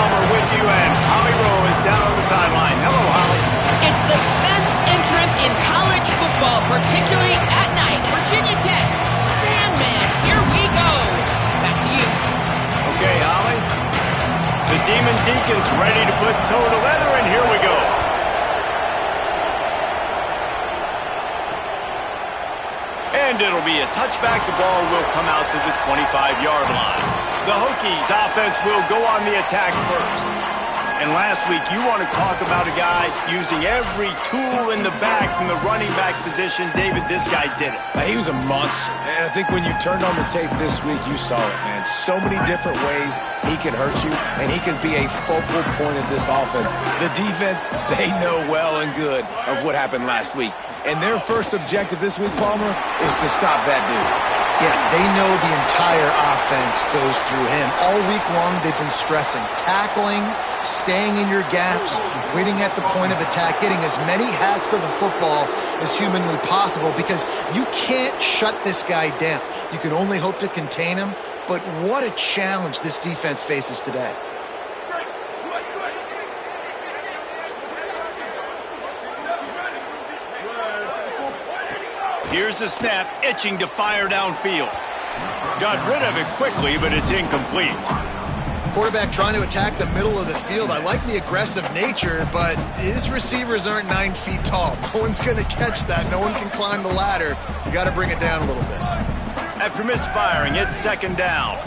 Palmer with you, and Holly Rowe is down on the sideline. Hello, Holly. It's the best entrance in college football, particularly at night. Virginia Tech, Sandman, here we go. Back to you. Okay, Holly. The Demon Deacons ready to put toe to leather, and here we go. And it'll be a touchback. The ball will come out to the 25-yard line. The Hokies offense will go on the attack first. And last week, you want to talk about a guy using every tool in the back from the running back position. David, this guy did it. He was a monster. And I think when you turned on the tape this week, you saw it, man. So many different ways he can hurt you, and he can be a focal point of this offense. The defense, they know well and good of what happened last week. And their first objective this week, Palmer, is to stop that dude. Yeah, they know the entire offense goes through him. All week long, they've been stressing tackling, staying in your gaps, waiting at the point of attack, getting as many hats to the football as humanly possible, because you can't shut this guy down. You can only hope to contain him, but what a challenge this defense faces today. Here's the snap, itching to fire downfield. Got rid of it quickly, but it's incomplete. Quarterback trying to attack the middle of the field. I like the aggressive nature, but his receivers aren't 9 feet tall. No one's going to catch that. No one can climb the ladder. You got to bring it down a little bit. After misfiring, it's second down.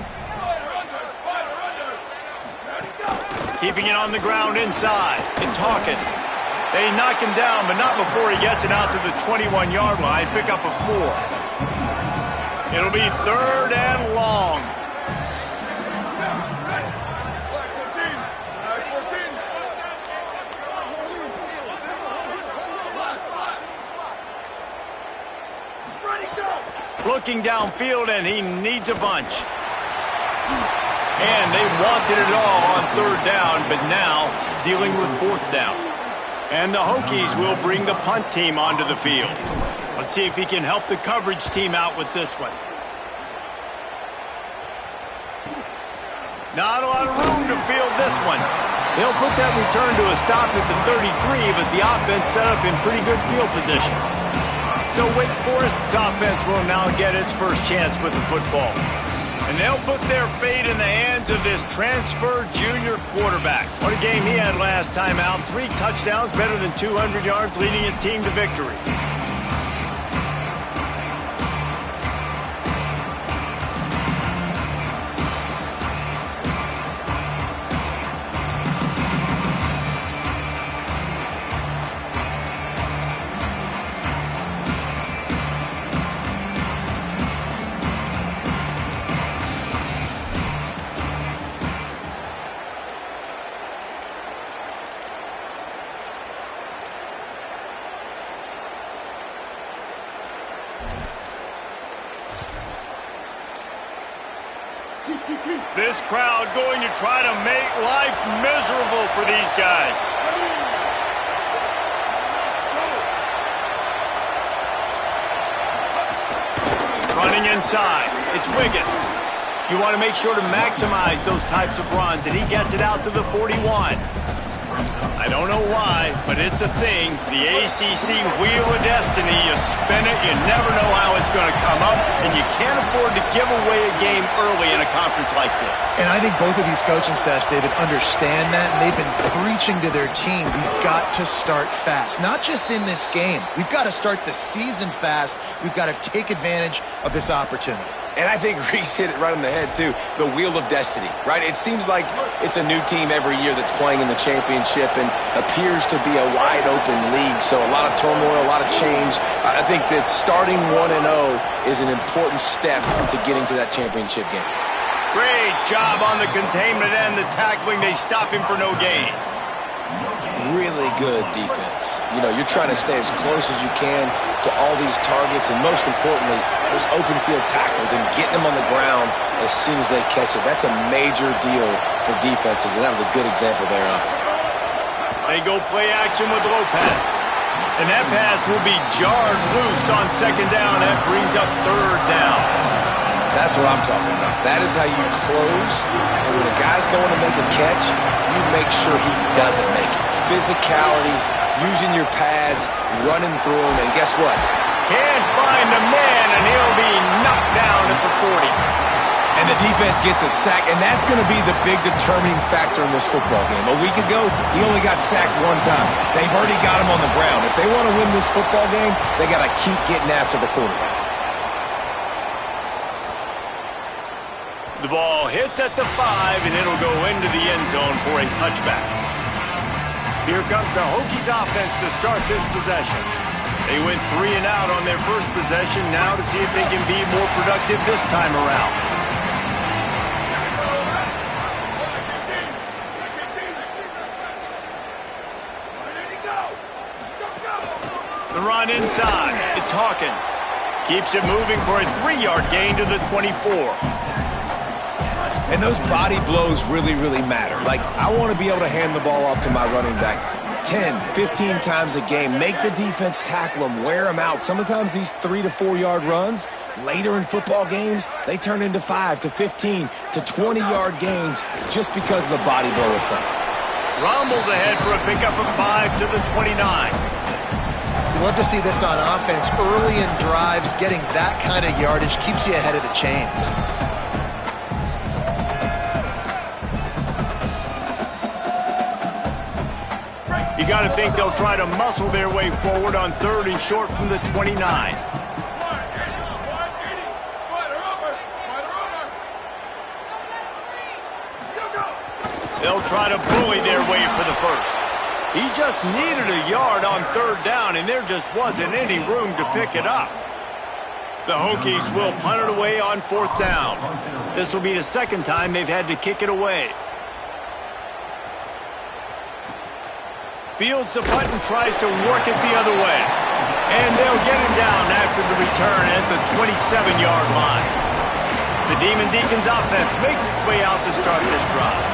Keeping it on the ground inside. It's Hawkins. They knock him down, but not before he gets it out to the 21-yard line. Pick up a 4. It'll be third and long. Looking downfield, and he needs a bunch. And they wanted it all on third down, but now dealing with fourth down. And the Hokies will bring the punt team onto the field. Let's see if he can help the coverage team out with this one. Not a lot of room to field this one. They'll put that return to a stop at the 33, but the offense set up in pretty good field position. So Wake Forest's offense will now get its first chance with the football. And they'll put their fate in the hands of this transfer junior quarterback. What a game he had last time out. 3 touchdowns, better than 200 yards, leading his team to victory. This crowd going to try to make life miserable for these guys. Running inside, it's Wiggins. You want to make sure to maximize those types of runs, and he gets it out to the 41. I don't know why, but it's a thing. The ACC Wheel of Destiny, you spin it, you never know how it's going to come up, and you can't afford to give away a game early in a conference like this. And I think both of these coaching staffs, David, understand that, and they've been preaching to their team, we've got to start fast. Not just in this game. We've got to start the season fast. We've got to take advantage of this opportunity. And I think Reese hit it right on the head, too. The Wheel of Destiny, right? It seems like it's a new team every year that's playing in the championship and appears to be a wide-open league. So a lot of turmoil, a lot of change. I think that starting 1-0 is an important step to getting to that championship game. Great job on the containment and the tackling. They stop him for no gain. Really good defense. You know, you're trying to stay as close as you can to all these targets, and most importantly, those open field tackles and getting them on the ground as soon as they catch it. That's a major deal for defenses, and that was a good example there of it. They go play action with Lopez. And that pass will be jarred loose on second down. That brings up third down. That's what I'm talking about. That is how you close. And when a guy's going to make a catch, you make sure he doesn't make it. Physicality, using your pads, running through him, and guess what? Can't find the man, and he'll be knocked down at the 40. And the defense gets a sack, and that's going to be the big determining factor in this football game. A week ago, he only got sacked one time. They've already got him on the ground. If they want to win this football game, they got to keep getting after the quarterback. The ball hits at the 5, and it'll go into the end zone for a touchback. Here comes the Hokies offense to start this possession. They went 3 and out on their first possession, now to see if they can be more productive this time around. The run inside. It's Hawkins. Keeps it moving for a 3-yard gain to the 24. And those body blows really, really matter. Like, I want to be able to hand the ball off to my running back 10, 15 times a game. Make the defense tackle them, wear them out. Sometimes these 3 to 4 yard runs, later in football games, they turn into 5 to 15 to 20-yard gains just because of the body blow effect. Rumbles ahead for a pickup of 5 to the 29. You love to see this on offense. Early in drives, getting that kind of yardage keeps you ahead of the chains. You got to think they'll try to muscle their way forward on 3rd and short from the 29. They'll try to bully their way for the first. He just needed a yard on 3rd down, and there just wasn't any room to pick it up. The Hokies will punt it away on 4th down. This will be the second time they've had to kick it away. Fields the punt and tries to work it the other way. And they'll get him down after the return at the 27-yard line. The Demon Deacons offense makes its way out to start this drive.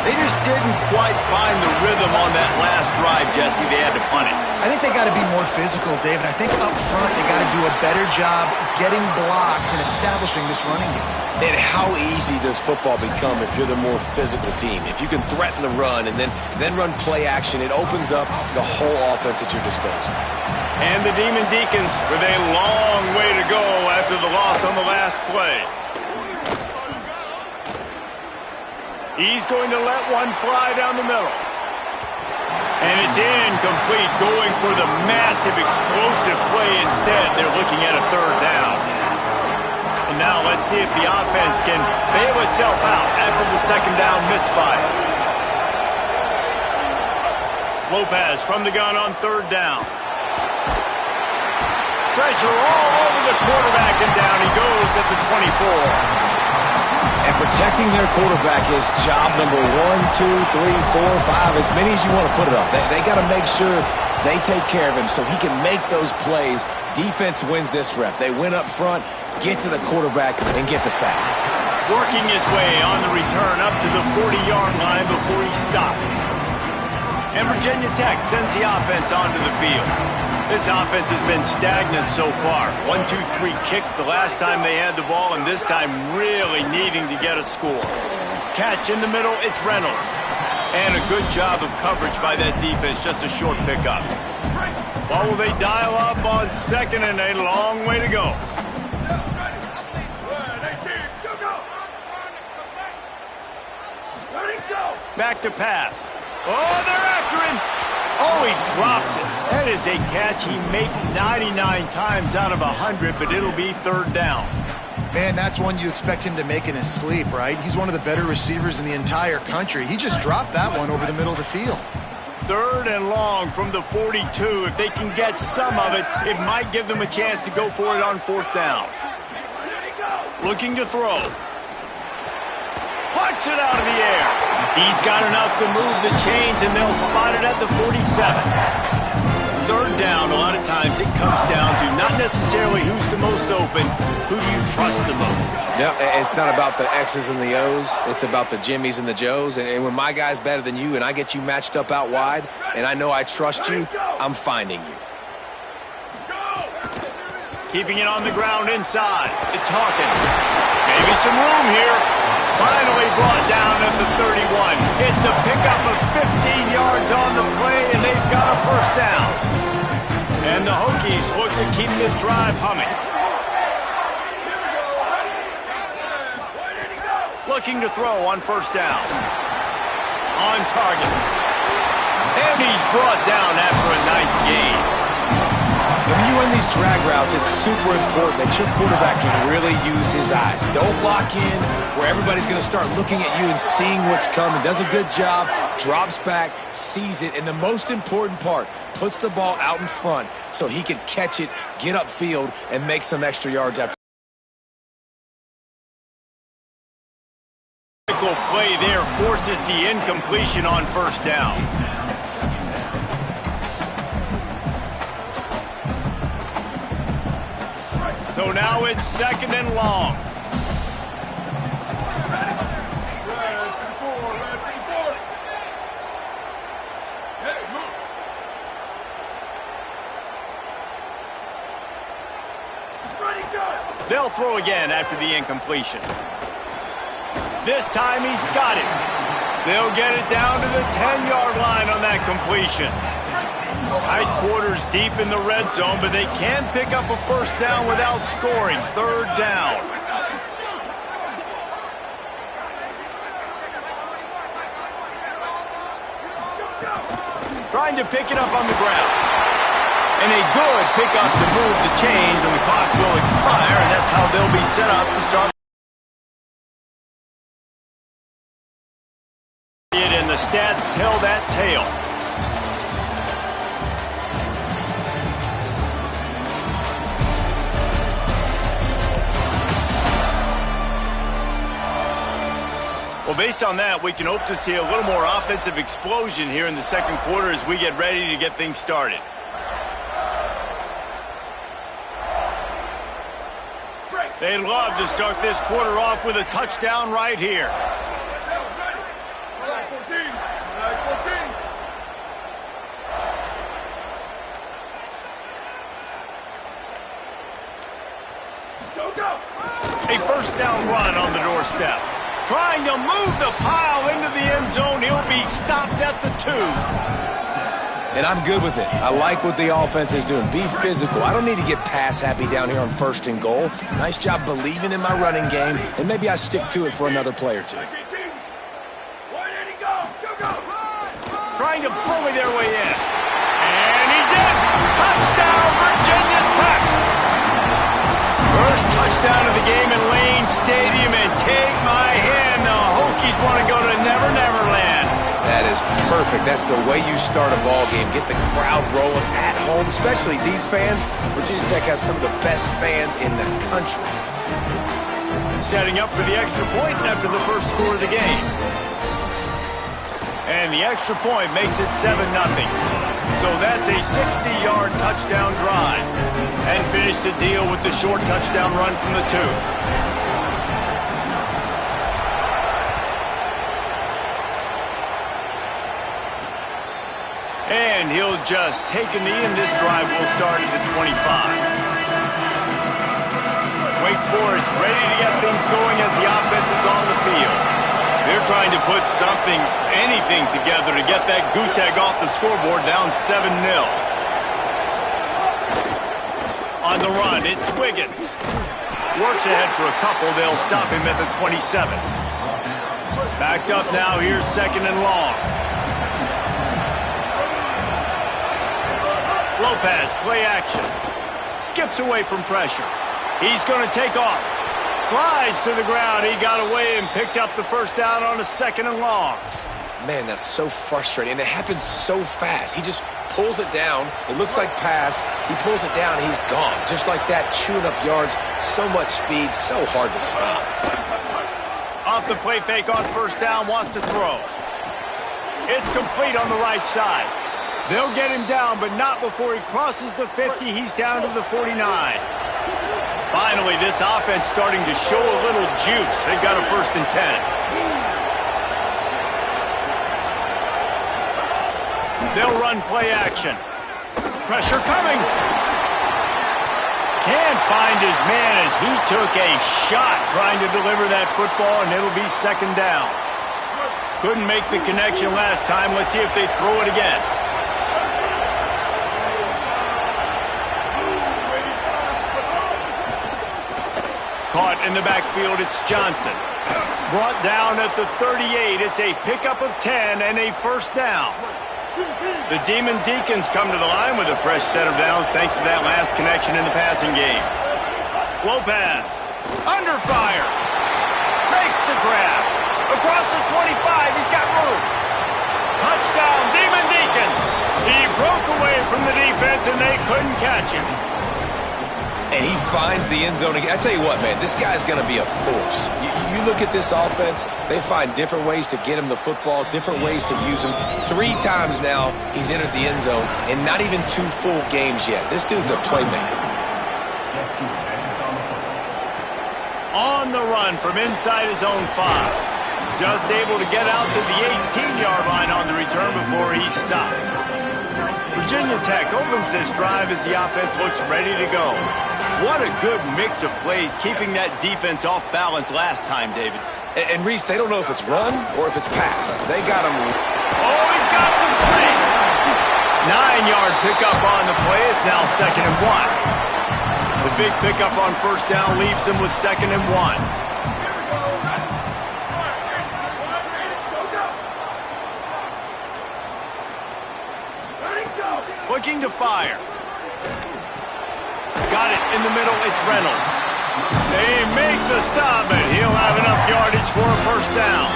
They just didn't quite find the rhythm on that last drive, Jesse. They had to punt it. I think they got to be more physical, David. I think up front they got to do a better job getting blocks and establishing this running game. And how easy does football become if you're the more physical team? If you can threaten the run and then run play action, it opens up the whole offense at your disposal. And the Demon Deacons with a long way to go after the loss on the last play. He's going to let one fly down the middle. And it's incomplete, going for the massive explosive play instead. They're looking at a 3rd down. And now let's see if the offense can bail itself out after the 2nd down misfire. Lopez from the gun on 3rd down. Pressure all over the quarterback, and down he goes at the 24. And protecting their quarterback is job number 1, 2, 3, 4, 5, as many as you want to put it up. They got to make sure they take care of him so he can make those plays. Defense wins this rep. They win up front, get to the quarterback, and get the sack. Working his way on the return up to the 40-yard line before he stopped. And Virginia Tech sends the offense onto the field. This offense has been stagnant so far. 1-2-3 kick the last time they had the ball, and this time really needing to get a score. Catch in the middle, it's Reynolds. And a good job of coverage by that defense, just a short pickup. What will they dial up on 2nd and a long way to go? Back to pass. Oh, they're after him. Oh, he drops it. That is a catch he makes 99 times out of 100, but it'll be 3rd down. Man, that's one you expect him to make in his sleep, right? He's one of the better receivers in the entire country. He just dropped that one over the middle of the field. 3rd and long from the 42. If they can get some of it, it might give them a chance to go for it on 4th down. Looking to throw. Puts it out of the air. He's got enough to move the chains, and they'll spot it at the 47. 3rd down, a lot of times it comes down to not necessarily who's the most open, who do you trust the most? No, it's not about the X's and the O's. It's about the Jimmys and the Joes. And when my guy's better than you and I get you matched up out wide, and I know I trust you, I'm finding you. Keeping it on the ground inside. It's Hawkins. Maybe some room here. Finally brought down at the 31. It's a pickup of 15 yards on the play, and they've got a first down. And the Hokies look to keep this drive humming. Looking to throw on first down. On target. And he's brought down after a nice gain. When you run these drag routes, it's super important that your quarterback can really use his eyes. Don't lock in where everybody's going to start looking at you and seeing what's coming. Does a good job, drops back, sees it, and the most important part, puts the ball out in front so he can catch it, get upfield, and make some extra yards after. Play there forces the incompletion on first down. So now it's second and long. They'll throw again after the incompletion. This time he's got it. They'll get it down to the 10-yard line on that completion. Tight quarters deep in the red zone, but they can pick up a first down without scoring. Third down. Trying to pick it up on the ground. And a good pickup to move the chains, and the clock will expire, and that's how they'll be set up to start. And the stats tell that tale. Well, based on that, we can hope to see a little more offensive explosion here in the second quarter as we get ready to get things started. They'd love to start this quarter off with a touchdown right here. A first down run on the doorstep. Trying to move the pile into the end zone. He'll be stopped at the 2. And I'm good with it. I like what the offense is doing. Be physical. I don't need to get pass happy down here on first and goal. Nice job believing in my running game, and maybe I stick to it for another play or two. Trying to bully their way in. And he's in. Touchdown, Virginia Tech. First touchdown of the game in Lane Stadium, and take my hand, the Hokies want to go to Never Never Land. That is perfect. That's the way you start a ball game. Get the crowd rolling at home, especially these fans. Virginia Tech has some of the best fans in the country. Setting up for the extra point after the first score of the game. And the extra point makes it 7-0. So that's a 60-yard touchdown drive. And finish the deal with the short touchdown run from the 2. And he'll just take a knee, and this drive will start at the 25. Wake Forest ready to get things going as the offense is on the field. They're trying to put something, anything together to get that goose egg off the scoreboard, down 7-0. On the run, it's Wiggins. Works ahead for a couple. They'll stop him at the 27. Backed up now. Here's second and long. Lopez, play action. Skips away from pressure. He's going to take off. Slides to the ground. He got away and picked up the first down on a second and long. Man, that's so frustrating. And it happens so fast. He just pulls it down. It looks like pass. He pulls it down, and he's gone. Just like that, chewing up yards. So much speed, so hard to stop. Off the play fake on first down, wants to throw. It's complete on the right side. They'll get him down, but not before he crosses the 50. He's down to the 49. Finally, this offense starting to show a little juice. They've got a first and 10. They'll run play action. Pressure coming. Can't find his man as he took a shot trying to deliver that football, and it'll be second down. Couldn't make the connection last time. Let's see if they throw it again. Caught in the backfield, it's Johnson. Brought down at the 38. It's a pickup of 10 and a first down. The Demon Deacons come to the line with a fresh set of downs thanks to that last connection in the passing game. Lopez, under fire, makes the grab. Across the 25, he's got room. Touchdown, Demon Deacons. He broke away from the defense and they couldn't catch him. And he finds the end zone again. I tell you what, man, this guy's going to be a force. You look at this offense, they find different ways to get him the football, different ways to use him. 3 times now he's entered the end zone, and not even 2 full games yet. This dude's a playmaker. On the run from inside his own 5. Just able to get out to the 18-yard line on the return before he stopped. Virginia Tech opens this drive as the offense looks ready to go. What a good mix of plays, keeping that defense off balance last time, David. And Reese, they don't know if it's run or if it's pass. They got him. Oh, he's got some space. 9-yard pickup on the play. It's now 2nd and 1. The big pickup on first down leaves them with 2nd and 1. Looking to fire. Got it in the middle. It's Reynolds. They make the stop, and he'll have enough yardage for a first down.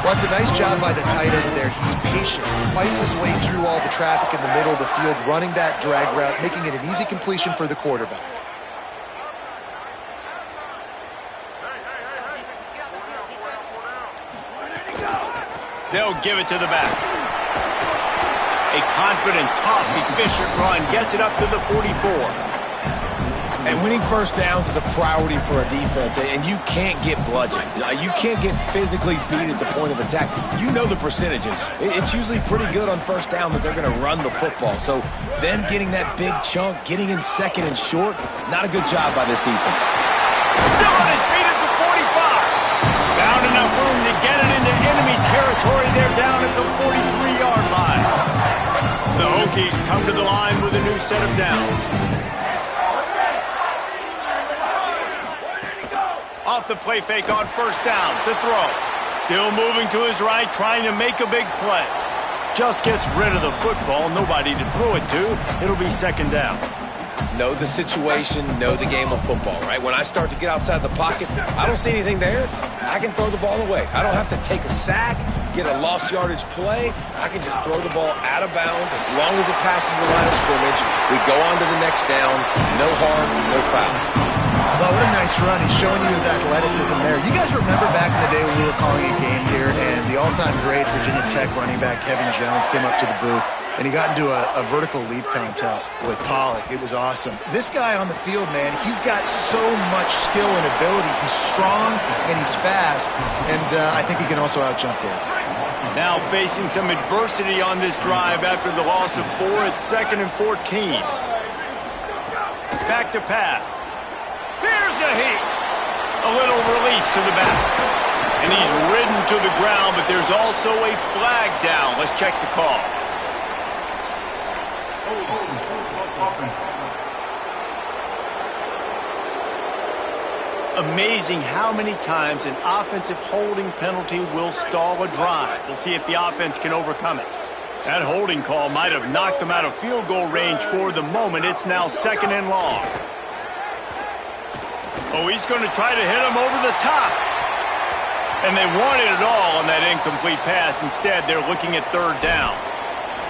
Well, it's a nice job by the tight end there. He's patient. He fights his way through all the traffic in the middle of the field, running that drag route, making it an easy completion for the quarterback. They'll give it to the back. A confident, tough, efficient run gets it up to the 44. And winning first downs is a priority for a defense, and you can't get bludgeoned. You can't get physically beat at the point of attack. You know the percentages. It's usually pretty good on first down that they're going to run the football. So them getting that big chunk, getting in 2nd and short, not a good job by this defense. Still on his feet at the 45. Found enough room to get it into enemy territory. They're down at the 43-yard line. The Hokies come to the line with a new set of downs. Off the play fake on first down to throw. Still moving to his right, trying to make a big play. Just gets rid of the football, nobody to throw it to. It'll be 2nd down. Know the situation, know the game of football, right? When I start to get outside the pocket, I don't see anything there, I can throw the ball away. I don't have to take a sack, get a lost yardage play. I can just throw the ball out of bounds. As long as it passes the line of scrimmage, we go on to the next down. No harm, no foul. Well, what a nice run. He's showing you his athleticism there. You guys remember back in the day when we were calling a game here and the all-time great Virginia Tech running back Kevin Jones came up to the booth and he got into a vertical leap contest with Pollock. It was awesome. This guy on the field, man, he's got so much skill and ability. He's strong and he's fast, and I think he can also out-jump Dave. Now facing some adversity on this drive after the loss of 4 at 2nd and 14. Back to pass. Here's a heat. A little release to the back. And he's ridden to the ground, but there's also a flag down. Let's check the call. Amazing how many times an offensive holding penalty will stall a drive. We'll see if the offense can overcome it. That holding call might have knocked them out of field goal range for the moment. It's now 2nd and long. Oh, he's going to try to hit him over the top. And they wanted it all on that incomplete pass. Instead, they're looking at 3rd down.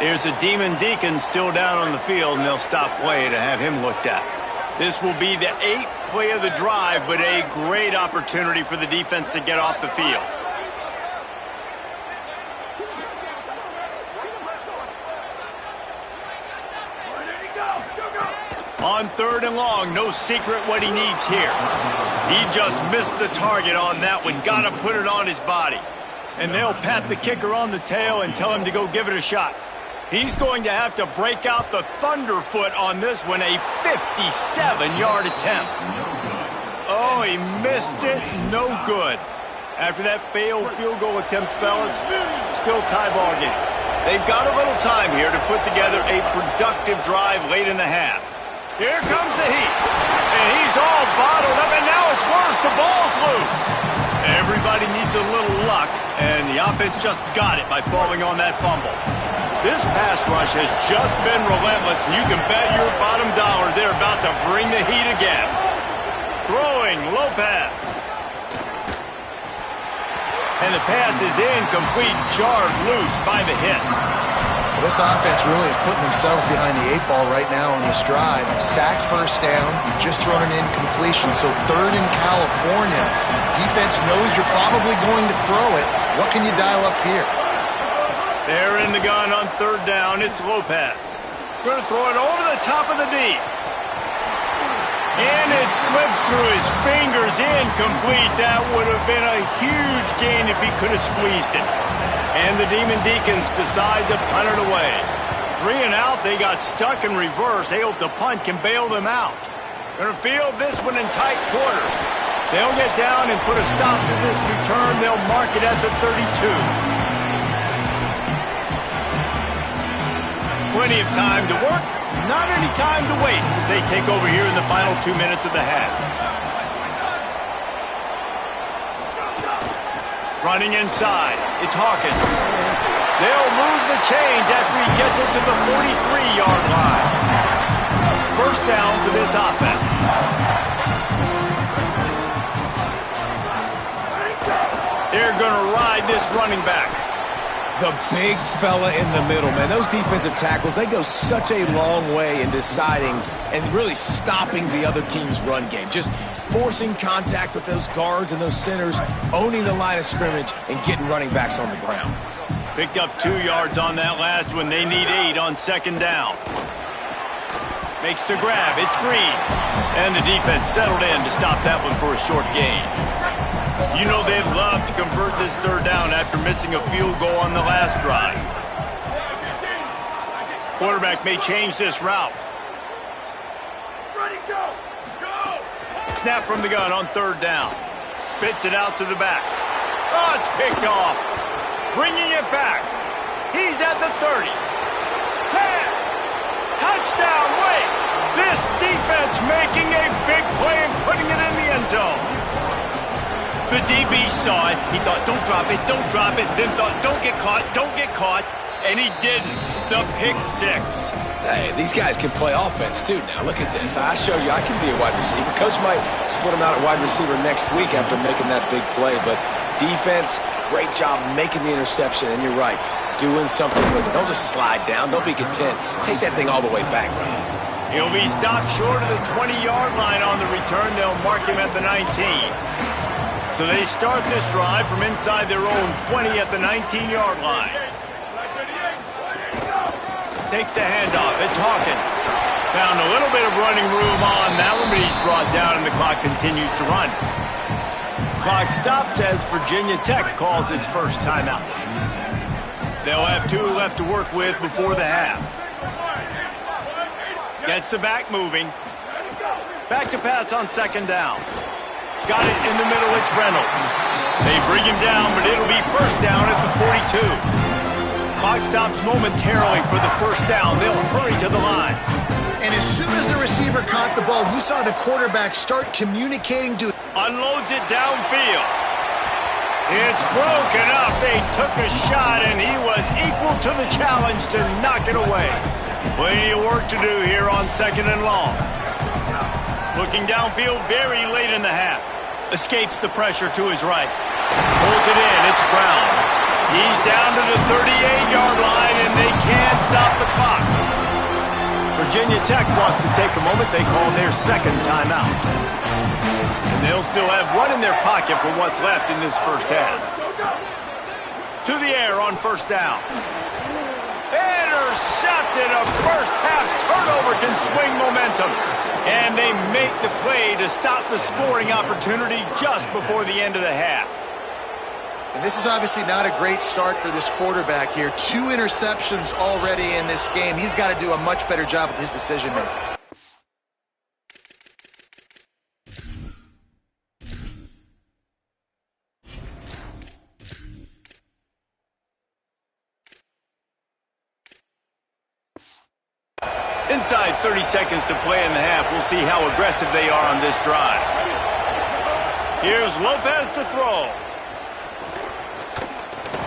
There's a Demon Deacon still down on the field, and they'll stop play to have him looked at. This will be the 8th play of the drive, but a great opportunity for the defense to get off the field. On 3rd and long, no secret what he needs here. He just missed the target on that one. Got to put it on his body. And they'll pat the kicker on the tail and tell him to go give it a shot. He's going to have to break out the thunderfoot on this one, a 57-yard attempt. Oh, he missed it. No good. After that failed field goal attempt, fellas, still tie ball game. They've got a little time here to put together a productive drive late in the half. Here comes the heat. And he's all bottled up, and now it's worse. The ball's loose. Everybody needs a little luck, and the offense just got it by falling on that fumble. This pass rush has just been relentless, and you can bet your bottom dollar they're about to bring the heat again. Throwing, Lopez. And the pass is incomplete, jarred loose by the hit. Well, this offense really is putting themselves behind the 8 ball right now on this drive. Sack first down. You've just thrown an incompletion, so third in California. Defense knows you're probably going to throw it. What can you dial up here? They're in the gun on third down. It's Lopez. Going to throw it over the top of the D. And it slips through his fingers, incomplete. That would have been a huge gain if he could have squeezed it. And the Demon Deacons decide to punt it away. 3 and out, they got stuck in reverse. They hope the punt can bail them out. Going to field this one in tight quarters. They'll get down and put a stop to this return. They'll mark it at the 32. Plenty of time to work, not any time to waste as they take over here in the final 2 minutes of the half. Running inside, it's Hawkins. They'll move the chains after he gets it to the 43-yard line. First down for this offense. They're going to ride this running back. The big fella in the middle, man. Those defensive tackles, they go such a long way in deciding and really stopping the other team's run game. Just forcing contact with those guards and those centers, owning the line of scrimmage, and getting running backs on the ground. Picked up 2 yards on that last one. They need 8 on second down. Makes the grab. It's Green. And the defense settled in to stop that one for a short gain. You know they'd love to convert this third down after missing a field goal on the last drive. Quarterback may change this route. Ready, go! Go! Snap from the gun on third down. Spits it out to the back. Oh, it's picked off. Bringing it back. He's at the 30. 10. Touchdown, wait. This defense making a big play and putting it in the end zone. The DB saw it. He thought, don't drop it, then thought, don't get caught, and he didn't. The pick 6. Hey, these guys can play offense, too. Now, look at this. I show you I can be a wide receiver. Coach might split him out at wide receiver next week after making that big play, but defense, great job making the interception, and you're right, doing something with it. Don't just slide down. Don't be content. Take that thing all the way back, man. He'll be stopped short of the 20-yard line on the return. They'll mark him at the 19. So they start this drive from inside their own 20 at the 19-yard line. Takes the handoff. It's Hawkins. Found a little bit of running room on that one, but he's brought down and the clock continues to run. Clock stops as Virginia Tech calls its first timeout. They'll have 2 left to work with before the half. Gets the back moving. Back to pass on second down. Got it in the middle, it's Reynolds. They bring him down, but it'll be first down at the 42. Clock stops momentarily for the first down. They'll hurry to the line. And as soon as the receiver caught the ball, you saw the quarterback start communicating to... Unloads it downfield. It's broken up. They took a shot, and he was equal to the challenge to knock it away. Plenty of work to do here on second and long. Looking downfield very late in the half. Escapes the pressure to his right. Pulls it in. It's Brown. He's down to the 38-yard line, and they can't stop the clock. Virginia Tech wants to take a moment. They call their second timeout. And they'll still have one in their pocket for what's left in this first half. To the air on first down. Intercepted. A first half turnover can swing momentum. And they make the play to stop the scoring opportunity just before the end of the half. And this is obviously not a great start for this quarterback here. 2 interceptions already in this game. He's got to do a much better job with his decision-making. Inside 30 seconds to play in the half. We'll see how aggressive they are on this drive. Here's Lopez to throw.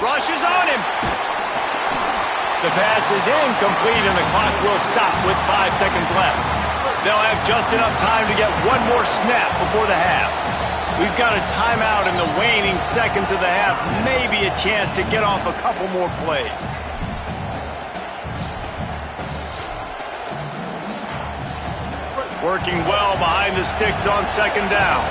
Rushes on him. The pass is incomplete, and the clock will stop with 5 seconds left. They'll have just enough time to get one more snap before the half. We've got a timeout in the waning seconds of the half. Maybe a chance to get off a couple more plays. Working well behind the sticks on second down.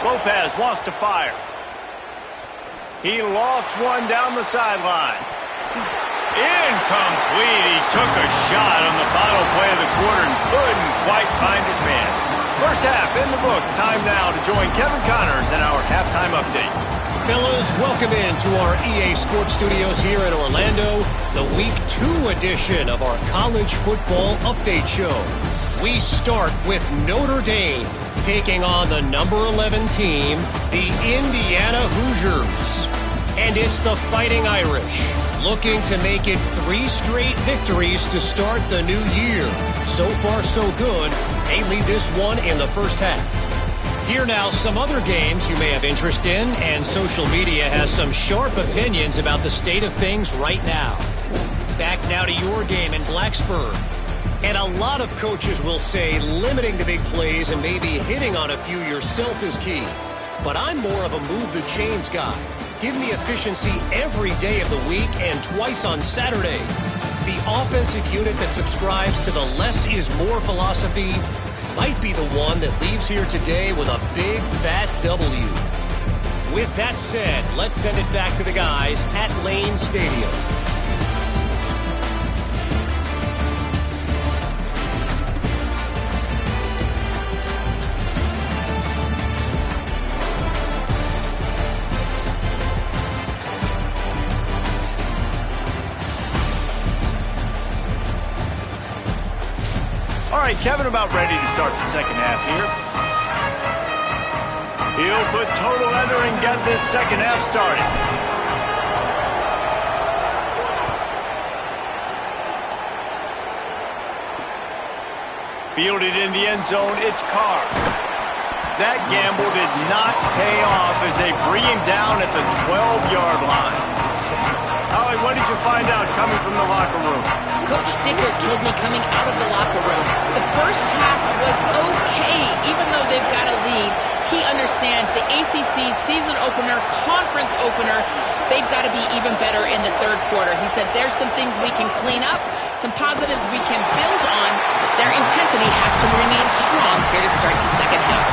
Lopez wants to fire. He lofts one down the sideline. Incomplete. He took a shot on the final play of the quarter and couldn't quite find his man. First half in the books. Time now to join Kevin Connors in our halftime update. Fellas, welcome into our EA Sports Studios here in Orlando, the Week 2 edition of our College Football Update Show. We start with Notre Dame taking on the number 11 team, the Indiana Hoosiers. And it's the Fighting Irish, looking to make it 3 straight victories to start the new year. So far, so good. They lead this one in the first half. Here now, some other games you may have interest in, and social media has some sharp opinions about the state of things right now. Back now to your game in Blacksburg. And a lot of coaches will say limiting the big plays and maybe hitting on a few yourself is key. But I'm more of a move the chains guy. Give me efficiency every day of the week and twice on Saturday. The offensive unit that subscribes to the less is more philosophy might be the one that leaves here today with a big fat W. With that said, let's send it back to the guys at Lane Stadium. All right, Kevin, about ready to start the second half here. He'll put total leather and get this second half started. Fielded in the end zone, it's Carr. That gamble did not pay off as they bring him down at the 12-yard line. Howie, what did you find out coming from the locker room? Coach Dicker told me coming out of the locker room, the first half was okay, even though they've got a lead. He understands the ACC season opener, conference opener, they've got to be even better in the third quarter. He said there's some things we can clean up, some positives we can build on, but their intensity has to remain strong here to start the second half.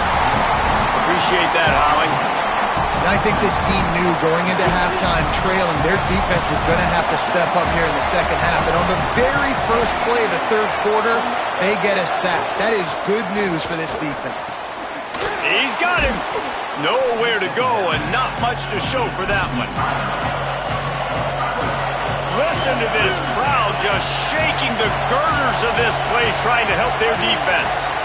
Appreciate that, Howie. And I think this team knew going into halftime trailing, their defense was going to have to step up here in the second half. And on the very first play of the third quarter, they get a sack. That is good news for this defense. He's got him. Nowhere to go and not much to show for that one. Listen to this crowd just shaking the girders of this place trying to help their defense.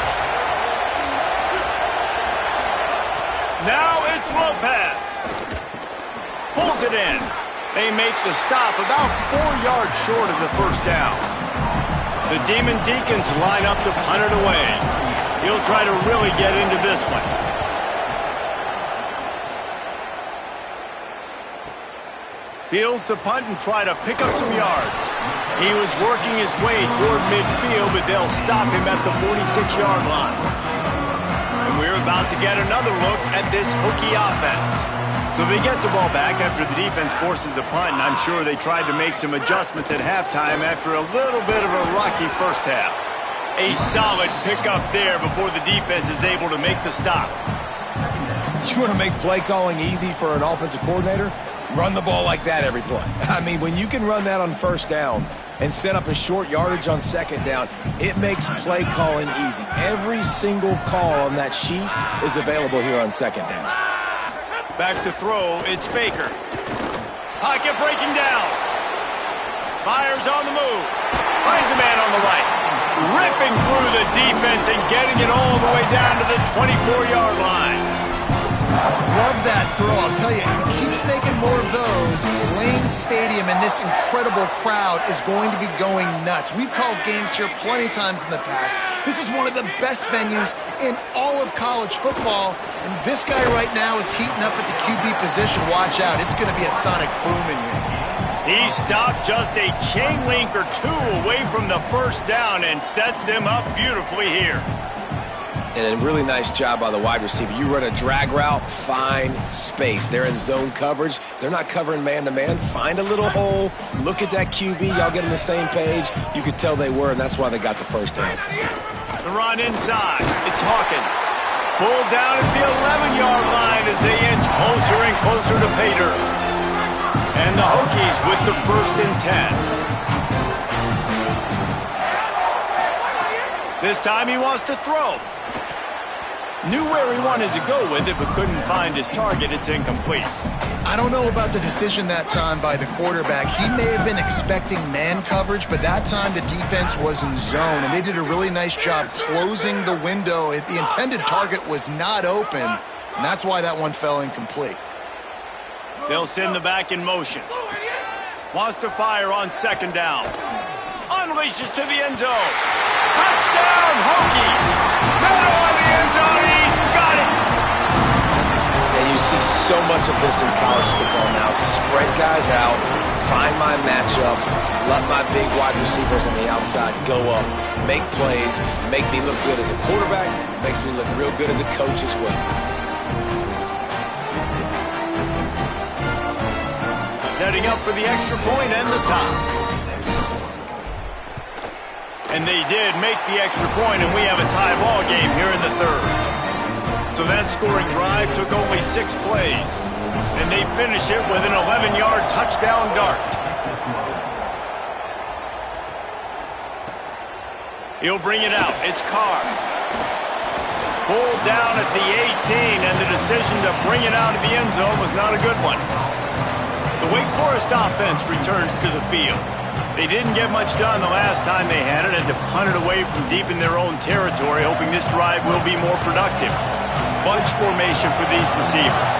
Now it's Lopez. Pulls it in. They make the stop about 4 yards short of the first down. The Demon Deacons line up to punt it away. He'll try to really get into this one. Fields to punt and try to pick up some yards. He was working his way toward midfield, but they'll stop him at the 46-yard line. And we're about to get another look at this Hokie offense. So they get the ball back after the defense forces a punt, and I'm sure they tried to make some adjustments at halftime after a little bit of a rocky first half. A solid pickup there before the defense is able to make the stop. You want to make play calling easy for an offensive coordinator? Run the ball like that every play. I mean, when you can run that on first down and set up a short yardage on second down, it makes play calling easy. Every single call on that sheet is available here on second down. Back to throw, it's Baker. Pocket breaking down. Fires on the move. Finds a man on the right. Ripping through the defense and getting it all the way down to the 24-yard line. Love that throw. I'll tell you, if he keeps making more of those, Lane Stadium and this incredible crowd is going to be going nuts. We've called games here plenty of times in the past. This is one of the best venues in all of college football, and this guy right now is heating up at the QB position. Watch out. It's going to be a sonic boom in here. He stopped just a chain link or two away from the first down and sets them up beautifully here. And a really nice job by the wide receiver. You run a drag route, find space. They're in zone coverage. They're not covering man-to-man. Find a little hole. Look at that QB. Y'all get on the same page. You could tell they were, and that's why they got the first down. The run inside. It's Hawkins. Pulled down at the 11-yard line as they inch closer and closer to pay dirt. And the Hokies with the 1st and 10. This time he wants to throw. Knew where he wanted to go with it, but couldn't find his target. It's incomplete. I don't know about the decision that time by the quarterback. He may have been expecting man coverage, but that time the defense was in zone, and they did a really nice job closing the window. The intended target was not open, and that's why that one fell incomplete. They'll send the back in motion. Wants to fire on second down. Unleashes to the end zone. Touchdown, Hokies! Middle on the end zone, he's got it! And you see so much of this in college football now. Spread guys out, find my matchups, let my big wide receivers on the outside go up, make plays, make me look good as a quarterback, makes me look real good as a coach as well. Setting up for the extra point and the tie. And they did make the extra point, and we have a tie ball game here in the third. So that scoring drive took only 6 plays, and they finish it with an 11-yard touchdown dart. He'll bring it out. It's Carr. Pulled down at the 18, and the decision to bring it out of the end zone was not a good one. The Wake Forest offense returns to the field. They didn't get much done the last time they had it, and to punt it away from deep in their own territory, hoping this drive will be more productive. Bunch formation for these receivers.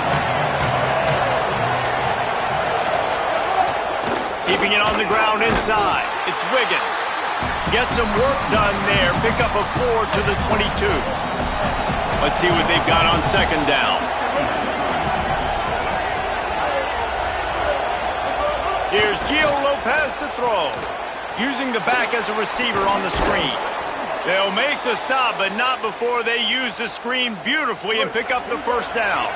Keeping it on the ground inside. It's Wiggins. Get some work done there. Pick up a 4 to the 22. Let's see what they've got on second down. Here's Gio Lopez to throw. Using the back as a receiver on the screen. They'll make the stop, but not before they use the screen beautifully and pick up the first down.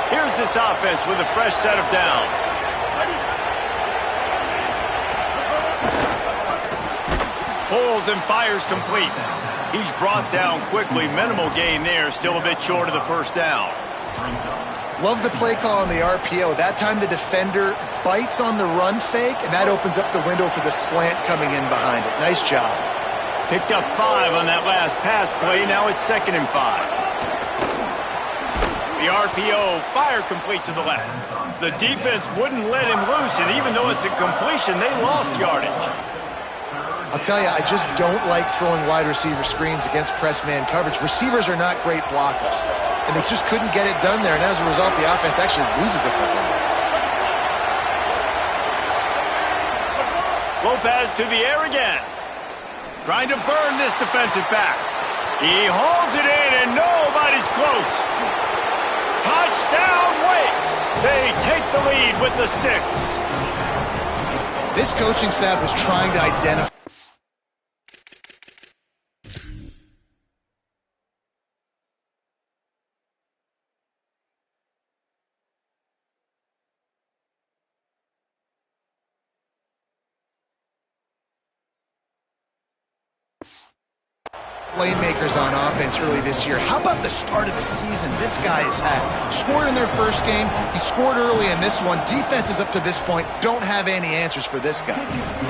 Here's this offense with a fresh set of downs. Pulls and fires complete. He's brought down quickly. Minimal gain there, still a bit short of the first down. Love the play call on the RPO. That time the defender bites on the run fake, and that opens up the window for the slant coming in behind it. Nice job. Picked up 5 on that last pass play. Now it's 2nd and 5. The RPO, fire complete to the left. The defense wouldn't let him loose, and even though it's a completion, they lost yardage. I'll tell you, I just don't like throwing wide receiver screens against press man coverage. Receivers are not great blockers, and they just couldn't get it done there, and as a result, the offense actually loses a couple of yards. Lopez to the air again. Trying to burn this defensive back. He holds it in, and nobody's close. Touchdown, Wake! They take the lead with the 6. This coaching staff was trying to identify playmakers on offense early this year. How about the start of the season this guy has had? Scored in their first game. He scored early in this one. Defenses up to this point don't have any answers for this guy.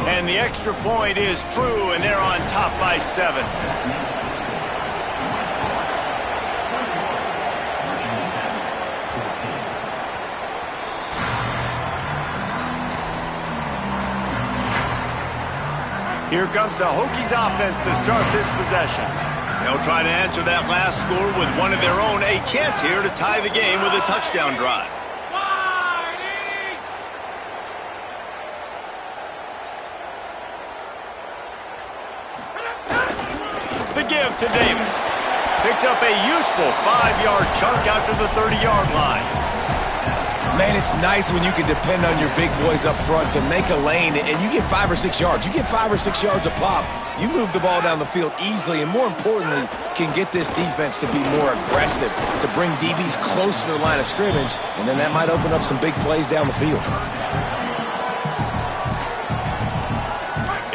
And the extra point is true, and they're on top by 7. Here comes the Hokies offense to start this possession. They'll try to answer that last score with one of their own. A chance here to tie the game with a touchdown drive. The give to Davis. Picks up a useful 5-yard chunk after the 30-yard line. Man, it's nice when you can depend on your big boys up front to make a lane, and you get 5 or 6 yards. You get 5 or 6 yards a pop. You move the ball down the field easily, and more importantly, can get this defense to be more aggressive, to bring DBs close to the line of scrimmage, and then that might open up some big plays down the field.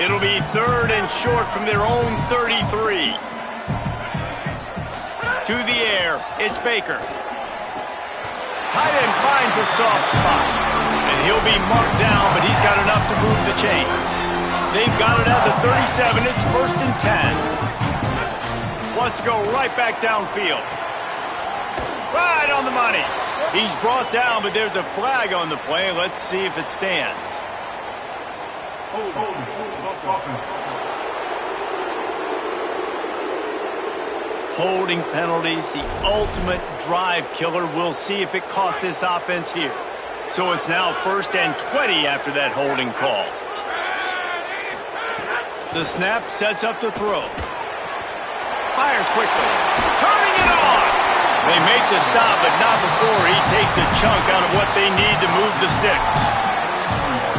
It'll be 3rd and short from their own 33. To the air, it's Baker. Tight end finds a soft spot, and he'll be marked down, but he's got enough to move the chains. They've got it at the 37. It's 1st and 10. Wants to go right back downfield. Right on the money. He's brought down, but there's a flag on the play. Let's see if it stands. Holding penalties, the ultimate drive killer. We'll see if it costs this offense here. So it's now 1st and 20 after that holding call. The snap sets up to throw. Fires quickly. Turning it on! They make the stop, but not before he takes a chunk out of what they need to move the sticks.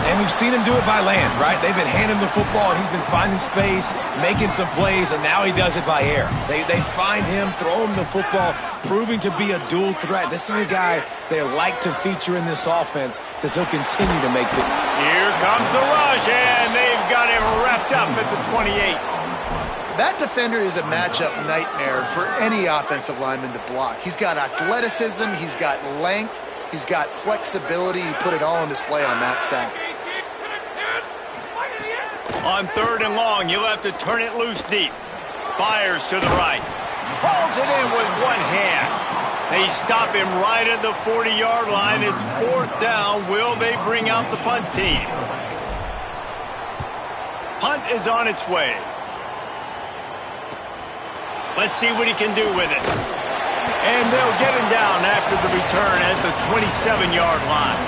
And we've seen him do it by land, right? They've been handing him the football, and he's been finding space, making some plays, and now he does it by air. They find him, throw him the football, proving to be a dual threat. This is a guy they like to feature in this offense because he'll continue to make the... Here comes the rush, and they've got him wrapped up at the 28. That defender is a matchup nightmare for any offensive lineman to block. He's got athleticism, he's got length, he's got flexibility. He put it all on display on that sack. On 3rd and long, you'll have to turn it loose deep. Fires to the right. Pulls it in with one hand. They stop him right at the 40-yard line. It's 4th down. Will they bring out the punt team? Punt is on its way. Let's see what he can do with it. And they'll get him down after the return at the 27-yard line.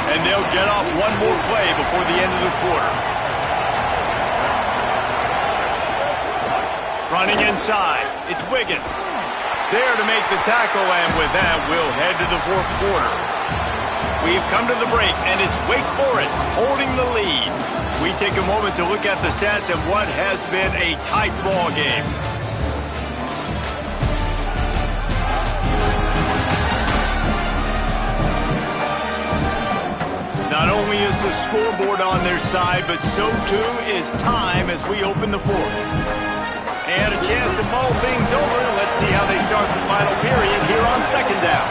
And they'll get off one more play before the end of the quarter. Running inside, it's Wiggins. There to make the tackle, and with that, we'll head to the 4th quarter. We've come to the break, and it's Wake Forest holding the lead. We take a moment to look at the stats of what has been a tight ball game. Not only is the scoreboard on their side, but so too is time as we open the 4th. And a chance to mull things over. Let's see how they start the final period here on 2nd down.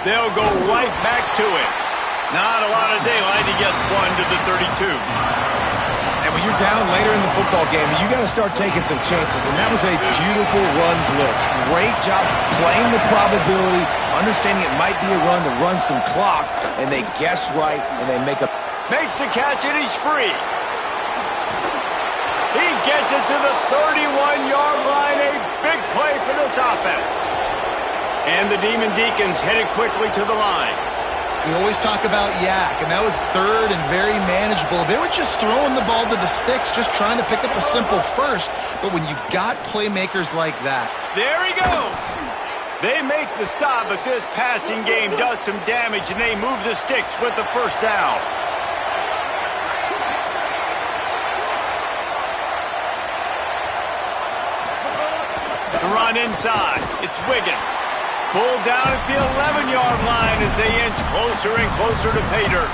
They'll go right back to it. Not a lot of daylight. He gets one to the 32. And when you're down later in the football game, you got to start taking some chances. And that was a beautiful run blitz. Great job playing the probability, understanding it might be a run to run some clock, and they guess right, and they make a... Makes the catch, and he's free. He gets it to the 31-yard line. A big play for this offense. And the Demon Deacons headed quickly to the line. We always talk about yak, and that was 3rd and very manageable. They were just throwing the ball to the sticks, just trying to pick up a simple first. But when you've got playmakers like that... There he goes. They make the stop, but this passing game does some damage, and they move the sticks with the 1st down. The run inside. It's Wiggins. Pulled down at the 11-yard line as they inch closer and closer to pay dirt.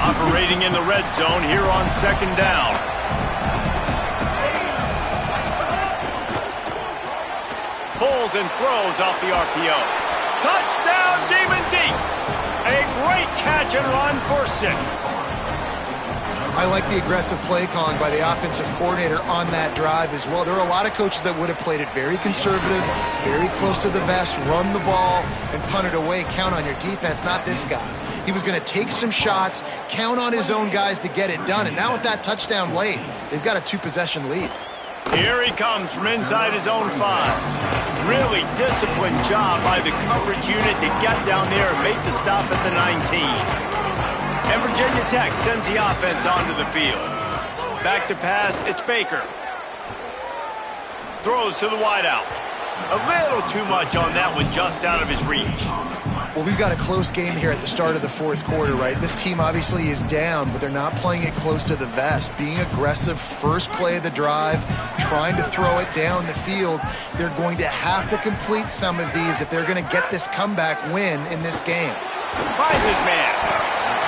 Operating in the red zone here on second down. Pulls and throws off the RPO. Touchdown, Demon Deeks! A great catch and run for 6. I like the aggressive play calling by the offensive coordinator on that drive as well. There are a lot of coaches that would have played it very conservative, very close to the vest, run the ball, and punt it away. Count on your defense, not this guy. He was going to take some shots, count on his own guys to get it done. And now with that touchdown late, they've got a 2-possession lead. Here he comes from inside his own 5. Really disciplined job by the coverage unit to get down there and make the stop at the 19. And Virginia Tech sends the offense onto the field. Back to pass, it's Baker. Throws to the wideout. A little too much on that one, just out of his reach. Well, we've got a close game here at the start of the 4th quarter, right? This team obviously is down, but they're not playing it close to the vest. Being aggressive, first play of the drive, trying to throw it down the field. They're going to have to complete some of these if they're going to get this comeback win in this game. Finds his man.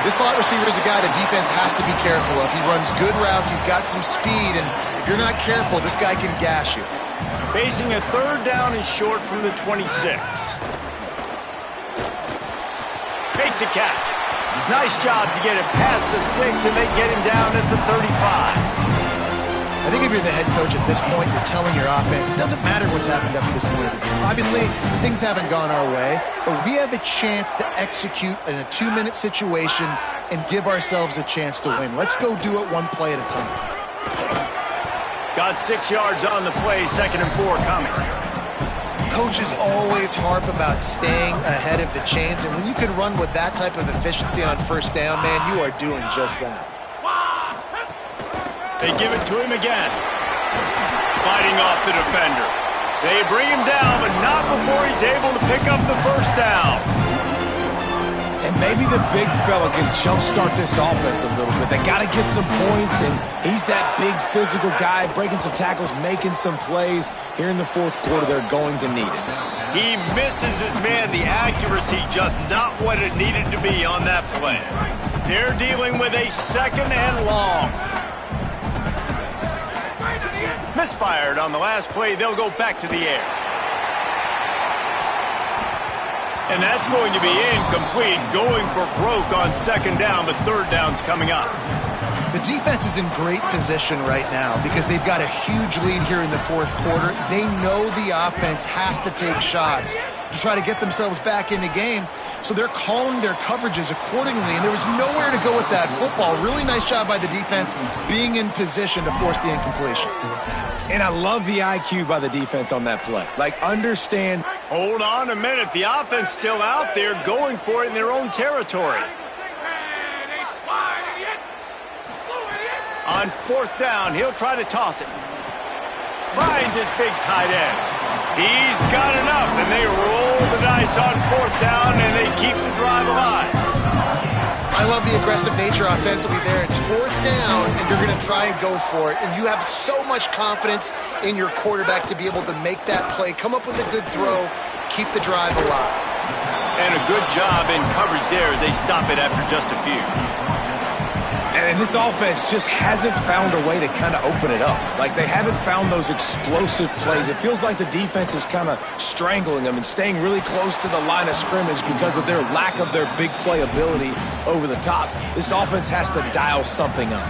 This slot receiver is a guy the defense has to be careful of. He runs good routes, he's got some speed, and if you're not careful, this guy can gash you. Facing a 3rd down and short from the 26. Makes a catch. Nice job to get it past the sticks, and they get him down at the 35. I think if you're the head coach at this point, you're telling your offense, it doesn't matter what's happened up to this point of the game. Obviously, things haven't gone our way, but we have a chance to execute in a 2-minute situation and give ourselves a chance to win. Let's go do it one play at a time. Got 6 yards on the play, 2nd and 4 coming. Coaches always harp about staying ahead of the chains, and when you can run with that type of efficiency on 1st down, man, you are doing just that. They give it to him again. Fighting off the defender. They bring him down, but not before he's able to pick up the 1st down. And maybe the big fella can jumpstart this offense a little bit. They got to get some points, and he's that big physical guy, breaking some tackles, making some plays. Here in the 4th quarter, they're going to need it. He misses his man. The accuracy just not what it needed to be on that play. They're dealing with a 2nd and long. Misfired on the last play. They'll go back to the air. And that's going to be incomplete. Going for broke on 2nd down, but 3rd down's coming up. The defense is in great position right now because they've got a huge lead here in the 4th quarter. They know the offense has to take shots to try to get themselves back in the game. So they're calling their coverages accordingly, and there was nowhere to go with that football. Really nice job by the defense being in position to force the incompletion. And I love the IQ by the defense on that play. Like, understand. Hold on a minute. The offense still out there going for it in their own territory. On 4th down, he'll try to toss it. Finds his big tight end. He's got enough, and they roll the dice on 4th down, and they keep the drive alive. I love the aggressive nature offensively there. It's 4th down, and you're going to try and go for it. And you have so much confidence in your quarterback to be able to make that play, come up with a good throw, keep the drive alive. And a good job in coverage there as they stop it after just a few. And this offense just hasn't found a way to kind of open it up. Like, they haven't found those explosive plays. It feels like the defense is kind of strangling them and staying really close to the line of scrimmage because of their lack of their big play ability over the top. This offense has to dial something up.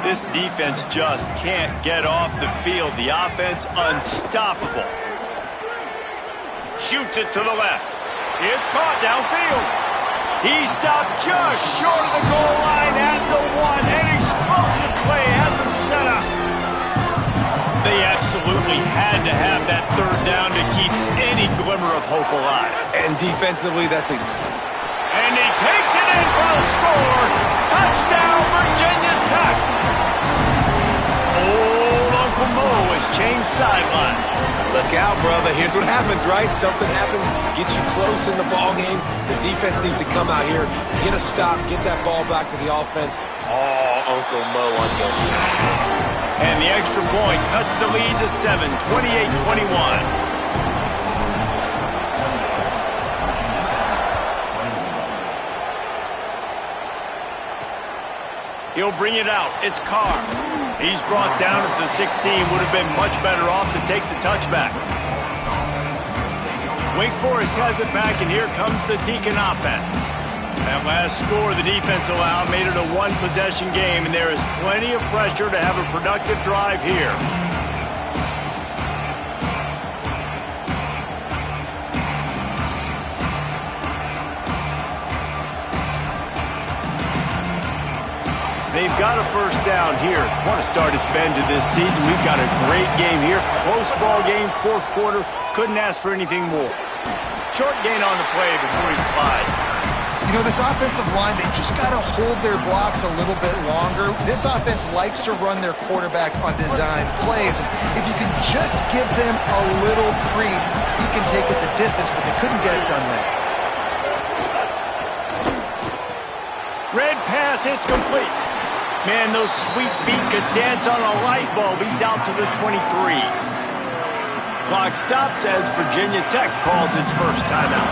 This defense just can't get off the field. The offense unstoppable. Shoots it to the left. It's caught downfield. He stopped just short of the goal line at the 1. An explosive play has him set up. They absolutely had to have that 3rd down to keep any glimmer of hope alive. And defensively, that's and he takes it in for the score. Touchdown, Virginia Tech. Old Uncle Mo has changed sidelines. Look out, brother. Here's what happens, right? Something happens, get you close in the ball game. The defense needs to come out here, get a stop, get that ball back to the offense. Oh, Uncle Mo on your side. And the extra point cuts the lead to 7, 28-21. He'll bring it out. It's Carr. He's brought down at the 16. Would have been much better off to take the touchback. Wake Forest has it back, and here comes the Deacon offense. That last score the defense allowed made it a one-possession game, and there is plenty of pressure to have a productive drive here. They've got a first down here. Want to start its bend to this season. We've got a great game here. Close ball game, fourth quarter. Couldn't ask for anything more. Short gain on the play before he slides. You know, this offensive line, they just got to hold their blocks a little bit longer. This offense likes to run their quarterback on designed plays. And if you can just give them a little crease, he can take it the distance, but they couldn't get it done there. Red pass, it's complete. Man, those sweet feet could dance on a light bulb. He's out to the 23. Clock stops as Virginia Tech calls its first timeout.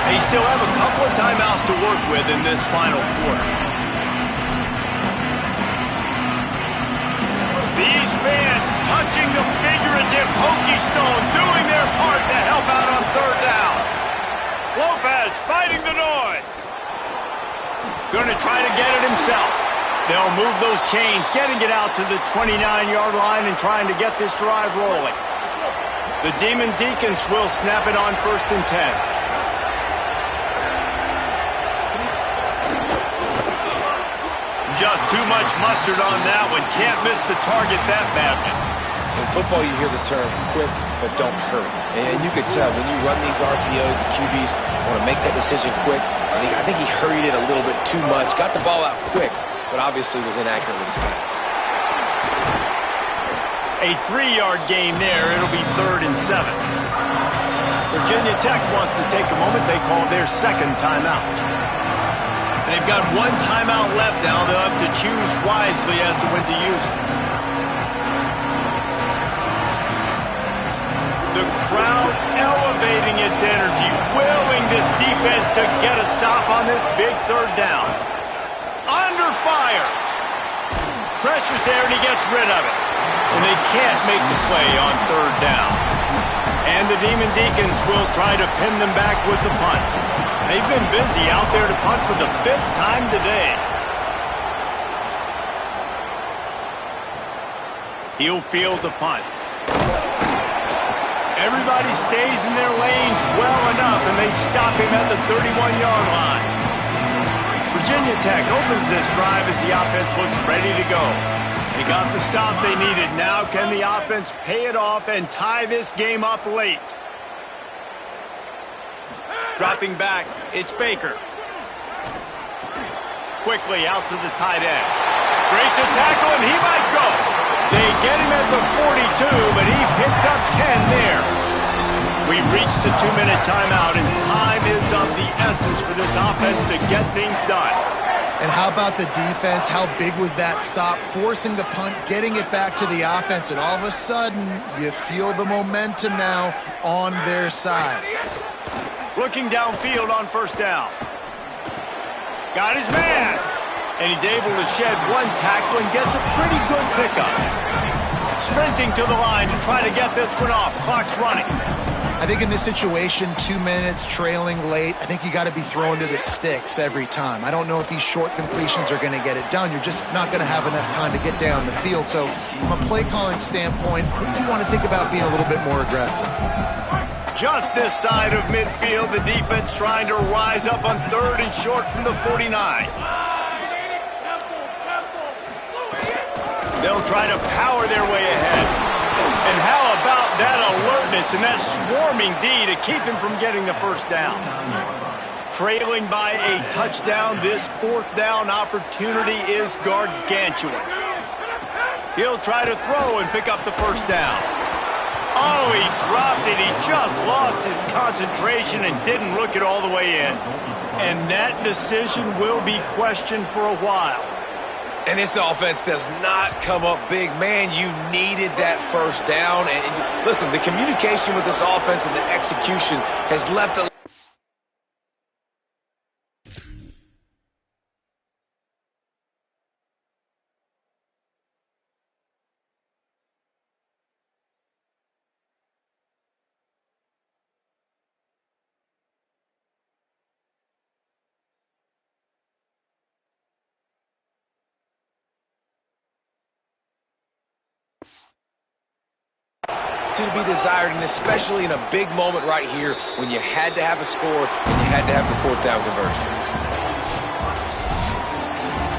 They still have a couple of timeouts to work with in this final quarter. These fans touching the figurative hokey stone, doing their part to help out on third down. Lopez fighting the noise. Going to try to get it himself. They'll move those chains, getting it out to the 29-yard line and trying to get this drive rolling. The Demon Deacons will snap it on 1st and 10. Just too much mustard on that one. Can't miss the target that badly. In football, you hear the term quick, but don't hurry. And you could tell when you run these RPOs, the QBs want to make that decision quick. I think he hurried it a little bit too much. Got the ball out quick, but obviously was inaccurate with his pass. A 3-yard gain there. It'll be 3rd and 7. Virginia Tech wants to take a moment. They call their second timeout. They've got one timeout left now. They'll have to choose wisely as to when to use it. The crowd elevating its energy, willing this defense to get a stop on this big third down. Under fire. Pressure's there, and he gets rid of it. And they can't make the play on third down. And the Demon Deacons will try to pin them back with the punt. They've been busy out there to punt for the 5th time today. He'll field the punt. Everybody stays in their lanes well enough, and they stop him at the 31-yard line. Virginia Tech opens this drive as the offense looks ready to go. They got the stop they needed. Now can the offense pay it off and tie this game up late? Dropping back, it's Baker. Quickly out to the tight end. Breaks a tackle, and he might go. They get him at the 42, but he picked up 10 there. We've reached the 2-minute timeout, and time is of the essence for this offense to get things done. And how about the defense? How big was that stop? Forcing the punt, getting it back to the offense, and all of a sudden, you feel the momentum now on their side. Looking downfield on first down. Got his man. And he's able to shed one tackle and gets a pretty good pickup. Sprinting to the line to try to get this one off. Clock's running. I think in this situation, 2 minutes, trailing late, I think you got to be thrown to the sticks every time. I don't know if these short completions are going to get it done. You're just not going to have enough time to get down the field. So from a play calling standpoint, I think you want to think about being a little bit more aggressive. Just this side of midfield, the defense trying to rise up on 3rd and short from the 49. They'll try to power their way ahead. And how about that alertness and that swarming D to keep him from getting the first down? Trailing by a touchdown, this 4th down opportunity is gargantuan. He'll try to throw and pick up the first down. Oh, he dropped it. He just lost his concentration and didn't look it all the way in. And that decision will be questioned for a while. And this offense does not come up big. Man, you needed that first down. And listen, the communication with this offense and the execution has left a to be desired, and especially in a big moment right here when you had to have a score and you had to have the fourth down conversion.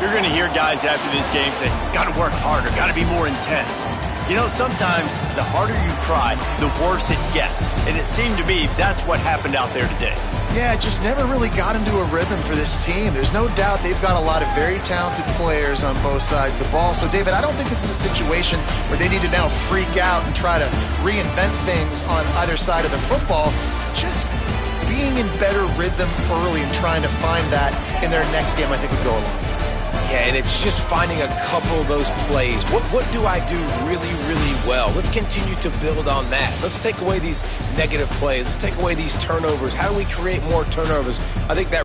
You're going to hear guys after this game say, got to work harder, got to be more intense. You know, sometimes the harder you try, the worse it gets. And it seemed to me that's what happened out there today. Yeah, it just never really got into a rhythm for this team. There's no doubt they've got a lot of very talented players on both sides of the ball. So, David, I don't think this is a situation where they need to now freak out and try to reinvent things on either side of the football. Just being in better rhythm early and trying to find that in their next game, I think, would go a long way. Yeah, and it's just finding a couple of those plays. What do I do really, really well? Let's continue to build on that. Let's take away these negative plays. Let's take away these turnovers. How do we create more turnovers? I think that